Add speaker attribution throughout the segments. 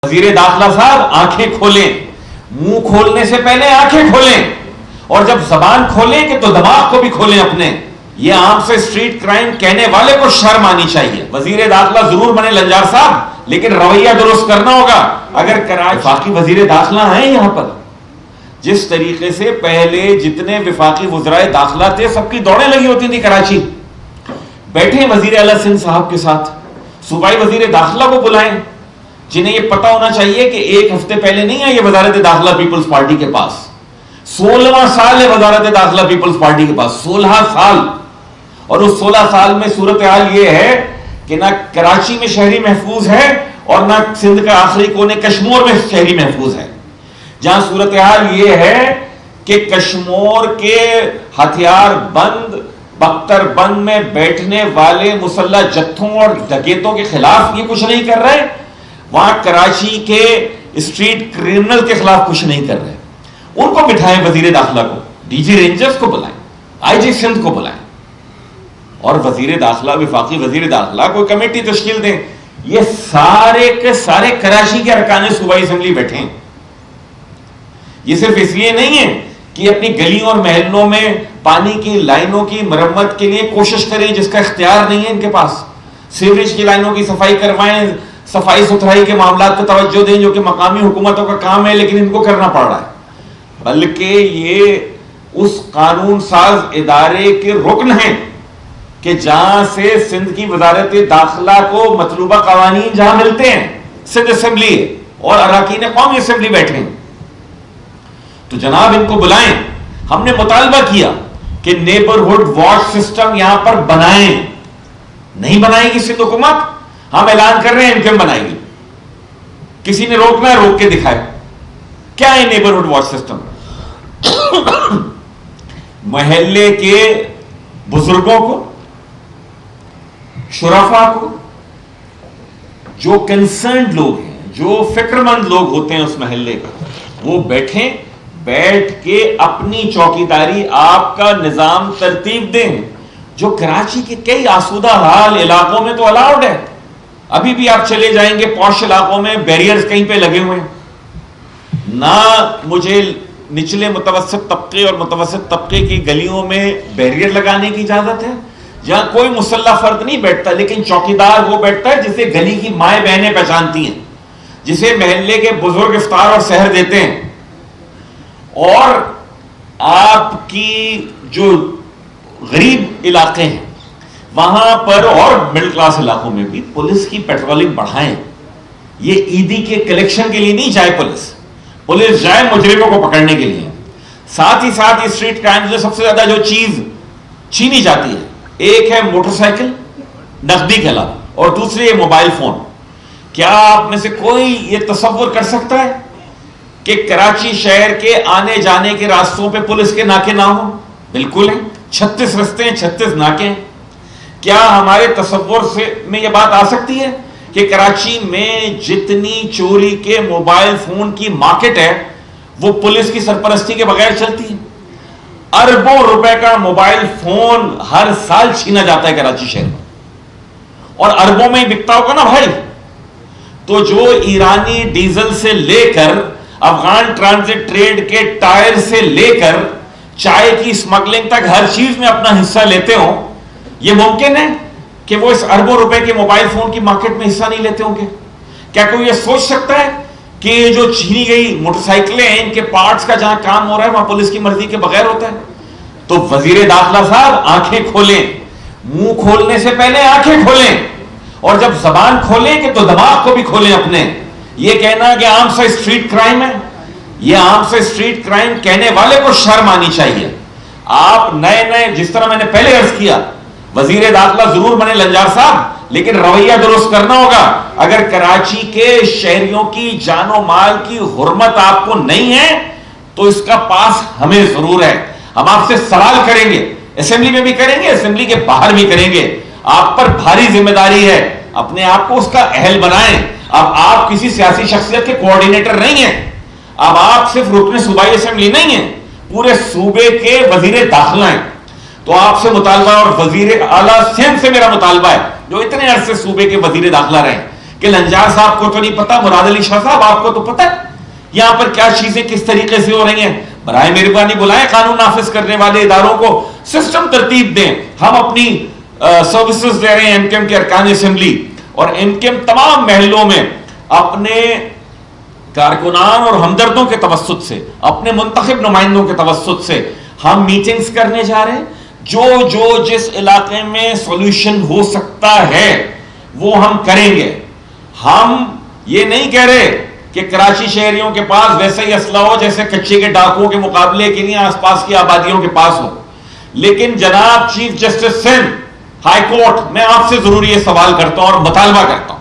Speaker 1: وزیر داخلہ صاحب آنکھیں کھولیں، منہ کھولنے سے پہلے آنکھیں کھولیں، اور جب زبان کھولیں کہ تو دماغ کو بھی کھولیں اپنے. یہ عام سے اسٹریٹ کرائم کہنے والے کو شرم آنی چاہیے. وزیر داخلہ ضرور بنے لنجار صاحب، لیکن رویہ درست کرنا ہوگا. اگر وفاقی وزیر داخلہ ہیں یہاں پر، جس طریقے سے پہلے جتنے وفاقی وزرائے داخلہ تھے سب کی دوڑیں لگی ہوتی تھی کراچی. بیٹھے وزیر اعلیٰ سندھ صاحب کے ساتھ، صوبائی وزیر داخلہ کو بلائیں، جنہیں یہ پتا ہونا چاہیے کہ ایک ہفتے پہلے نہیں ہے یہ وزارت داخلہ پیپلز پارٹی کے پاس. 16واں سال ہے وزارت داخلہ پیپلز پارٹی کے پاس، 16 سال. اور اس 16 سال میں صورتحال یہ ہے کہ نہ کراچی میں شہری محفوظ ہے اور نہ سندھ کا آخری کونے کشمور میں شہری محفوظ ہے. جہاں صورتحال یہ ہے کہ کشمور کے ہتھیار بند بختر بند میں بیٹھنے والے مسلح جتھوں اور ڈکیتوں کے خلاف یہ کچھ نہیں کر رہے، وہاں کراچی کے اسٹریٹ کرمنل کے خلاف کچھ نہیں کر رہے. ان کو بٹھائیں، وزیر داخلہ کو، ڈی جی رینجرز کو بلائیں، آئی جی سندھ کو بلائیں، اور وزیر داخلہ وفاقی وزیر داخلہ کوئی کمیٹی تشکیل دیں. یہ سارے کے سارے کراچی کے ارکان صوبائی اسمبلی بیٹھے ہیں. یہ صرف اس لیے نہیں ہے کہ اپنی گلیوں اور محلوں میں پانی کی لائنوں کی مرمت کے لیے کوشش کریں جس کا اختیار نہیں ہے ان کے پاس، سیوریج کی لائنوں کی صفائی کروائیں، صفائی ستھرائی کے معاملات کو توجہ دیں جو کہ مقامی حکومتوں کا کام ہے لیکن ان کو کرنا پڑ رہا ہے. بلکہ یہ اس قانون ساز ادارے کے رکن ہیں کہ جہاں سے سندھ کی وزارت داخلہ کو مطلوبہ قوانین جہاں ملتے ہیں، سندھ اسمبلی اور اراکین قومی اسمبلی بیٹھے ہیں. تو جناب ان کو بلائیں. ہم نے مطالبہ کیا کہ نیبرہڈ واچ سسٹم یہاں پر بنائیں. نہیں بنائے گی سندھ حکومت، ہم اعلان کر رہے ہیں انکم بنائے گی. کسی نے روکنا ہے روک کے دکھائے. کیا ہے نیبرہڈ واچ سسٹم؟ محلے کے بزرگوں کو، شرفا کو، جو کنسرنڈ لوگ ہیں، جو فکر مند لوگ ہوتے ہیں اس محلے کا، وہ بیٹھ کے اپنی چوکیداری آپ کا نظام ترتیب دیں. جو کراچی کے کئی آسودہ حال علاقوں میں تو الاؤڈ ہے. ابھی بھی آپ چلے جائیں گے پوش علاقوں میں بیریئرز کہیں پہ لگے ہوئے ہیں. نہ مجھے نچلے متوسط طبقے اور متوسط طبقے کی گلیوں میں بیریئر لگانے کی اجازت ہے، جہاں کوئی مسلح فرد نہیں بیٹھتا لیکن چوکیدار وہ بیٹھتا ہے جسے گلی کی مائیں بہنیں پہچانتی ہیں، جسے محلے کے بزرگ افطار اور سحر دیتے ہیں. اور آپ کی جو غریب علاقے ہیں وہاں پر اور مڈل کلاس علاقوں میں بھی پولیس کی پیٹرولنگ بڑھائیں. یہ عیدی کے کلیکشن کے لیے نہیں جائے پولیس جائے مجرموں کو پکڑنے کے لیے. ساتھ ہی ساتھ اسٹریٹ کرائم میں سب سے زیادہ جو چیز چھینی جاتی ہے، ایک ہے موٹر سائیکل نقدی کے علاوہ، اور دوسری ہے موبائل فون. کیا آپ میں سے کوئی یہ تصور کر سکتا ہے کہ کراچی شہر کے آنے جانے کے راستوں پہ پولیس کے ناکے نہ ہوں؟ بالکل ہیں. 36 رستے ہیں، 36 ناکے ہیں. کیا ہمارے تصور میں یہ بات آ سکتی ہے کہ کراچی میں جتنی چوری کے موبائل فون کی مارکیٹ ہے وہ پولیس کی سرپرستی کے بغیر چلتی ہے؟ اربوں روپے کا موبائل فون ہر سال چھینا جاتا ہے کراچی شہر میں، اور اربوں میں ہی بکتا ہوگا نا بھائی. تو جو ایرانی ڈیزل سے لے کر افغان ٹرانزٹ ٹریڈ کے ٹائر سے لے کر چائے کی اسمگلنگ تک ہر چیز میں اپنا حصہ لیتے ہوں، یہ ممکن ہے کہ وہ اس اربوں روپے کے موبائل فون کی مارکیٹ میں حصہ نہیں لیتے ہوں گے؟ کیا کوئی یہ سوچ سکتا ہے کہ یہ جو چھینی گئی موٹر سائیکلیں ہیں ان کے پارٹس کا جہاں کام ہو رہا ہے وہاں پولیس کی مرضی کے بغیر ہوتا ہے؟ تو وزیر داخلہ صاحب آنکھیں کھولیں، منہ کھولنے سے پہلے آنکھیں کھولیں، اور جب زبان کھولیں کہ تو دماغ کو بھی کھولیں اپنے. یہ کہنا کہ عام سے اسٹریٹ کرائم ہے، یہ عام سے اسٹریٹ کرائم کہنے والے کو شرم آنی چاہیے. آپ نئے جس طرح میں نے پہلے عرض کیا، وزیر داخلہ ضرور بنے لنجار صاحب، لیکن رویہ درست کرنا ہوگا. اگر کراچی کے شہریوں کی جان و مال کی حرمت آپ کو نہیں ہے تو اس کا پاس ہمیں ضرور ہے. ہم آپ سے سوال کریں گے، اسمبلی میں بھی کریں گے، اسمبلی کے باہر بھی کریں گے. آپ پر بھاری ذمہ داری ہے، اپنے آپ کو اس کا اہل بنائیں. اب آپ کسی سیاسی شخصیت کے کوارڈینیٹر نہیں ہیں، اب آپ صرف رکن صوبائی اسمبلی نہیں ہیں، پورے صوبے کے وزیر داخلہ ہیں. تو آپ سے مطالبہ، اور وزیر اعلیٰ سندھ سے میرا مطالبہ ہے جو اتنے عرصے صوبے کے وزیر داخلہ رہے، کہ لنجار صاحب کو تو نہیں پتا, مراد علی شاہ صاحب آپ کو تو پتا ہے یہاں پر کیا چیزیں کس طریقے سے ہو رہی ہیں. برائے مہربانی بلائیں قانون نافذ کرنے والے اداروں کو, سسٹم ترتیب دیں. ہم اپنی سروسز دے رہے ہیں ایم کیو ایم کے ارکان اسمبلی, اور ایم کیو ایم تمام محلوں میں اپنے کارکنان اور ہمدردوں کے توسط سے, اپنے منتخب نمائندوں کے توسط سے ہم میٹنگز کرنے جا رہے ہیں. جو جس علاقے میں سولوشن ہو سکتا ہے وہ ہم کریں گے. ہم یہ نہیں کہہ رہے کہ کراچی شہریوں کے پاس ویسا ہی اسلحہ ہو جیسے کچے کے ڈاکوؤں کے مقابلے کے لیے آس پاس کی آبادیوں کے پاس ہو. لیکن جناب chief justice Sindh high court, میں آپ سے ضروری یہ سوال کرتا ہوں اور مطالبہ کرتا ہوں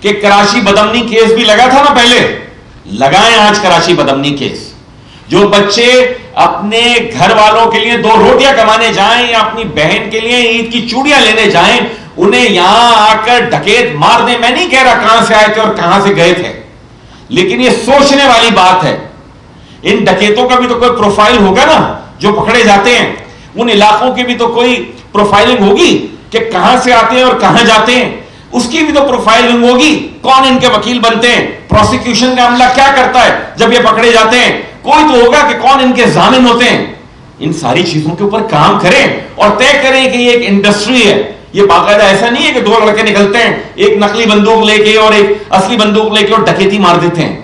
Speaker 1: کہ کراچی بدامنی کیس بھی لگا تھا نا پہلے, لگائیں آج کراچی بدامنی کیس. جو بچے اپنے گھر والوں کے لیے 2 روٹیاں کمانے جائیں یا اپنی بہن کے لیے عید کی چوڑیاں لینے جائیں, انہیں یہاں آ کر ڈکیت مار دیں. میں نہیں کہہ رہا کہاں سے آئے تھے اور کہاں سے گئے تھے, لیکن یہ سوچنے والی بات ہے. ان ڈکیتوں کا بھی تو کوئی پروفائل ہوگا نا جو پکڑے جاتے ہیں, ان علاقوں کی بھی تو کوئی پروفائلنگ ہوگی کہ کہاں سے آتے ہیں اور کہاں جاتے ہیں, اس کی بھی تو پروفائلنگ ہوگی. کون ان کے وکیل بنتے ہیں, پروسیکیوشن کا عملہ کیا کرتا ہے جب یہ پکڑے جاتے ہیں, کوئی تو ہوگا کہ کون ان کے ضامن ہوتے ہیں. ان ساری چیزوں کے اوپر کام کریں اور طے کریں کہ یہ ایک انڈسٹری ہے. یہ باقاعدہ ایسا نہیں ہے کہ 2 لڑکے نکلتے ہیں ایک نقلی بندوق لے کے اور ایک اصلی بندوق لے کے اور ڈکیتی مار دیتے ہیں.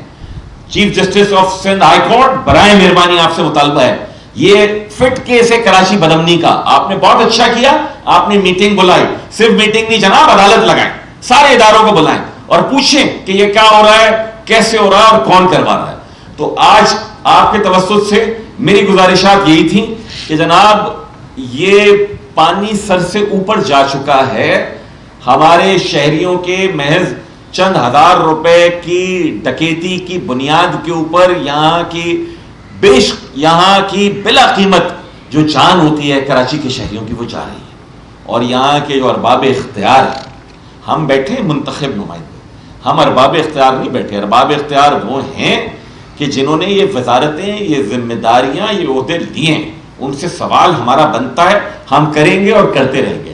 Speaker 1: Chief justice of Sindh high court, برائے مہربانی آپ سے مطالبہ ہے, یہ فٹ کیس ہے کراچی بدامنی کا. آپ نے بہت اچھا کیا, آپ نے میٹنگ بلائی. صرف میٹنگ نہیں جناب, عدالت لگائیں, سارے اداروں کو بلائیں اور پوچھیں کہ یہ کیا ہو رہا ہے, کیسے ہو رہا ہے اور کون کروا رہا ہے. تو آج آپ کے توسط سے میری گزارشات یہی تھی کہ جناب یہ پانی سر سے اوپر جا چکا ہے. ہمارے شہریوں کے محض چند ہزار روپے کی ڈکیتی کی بنیاد کے اوپر یہاں کی بلا قیمت جو جان ہوتی ہے کراچی کے شہریوں کی وہ جا رہی ہے. اور یہاں کے جو ارباب اختیار ہیں, ہم بیٹھے منتخب نمائندے, ہم ارباب اختیار نہیں بیٹھے. ارباب اختیار وہ ہیں کہ جنہوں نے یہ وزارتیں, یہ ذمہ داریاں, یہ عہدے لیے ہیں. ان سے سوال ہمارا بنتا ہے, ہم کریں گے اور کرتے رہیں گے.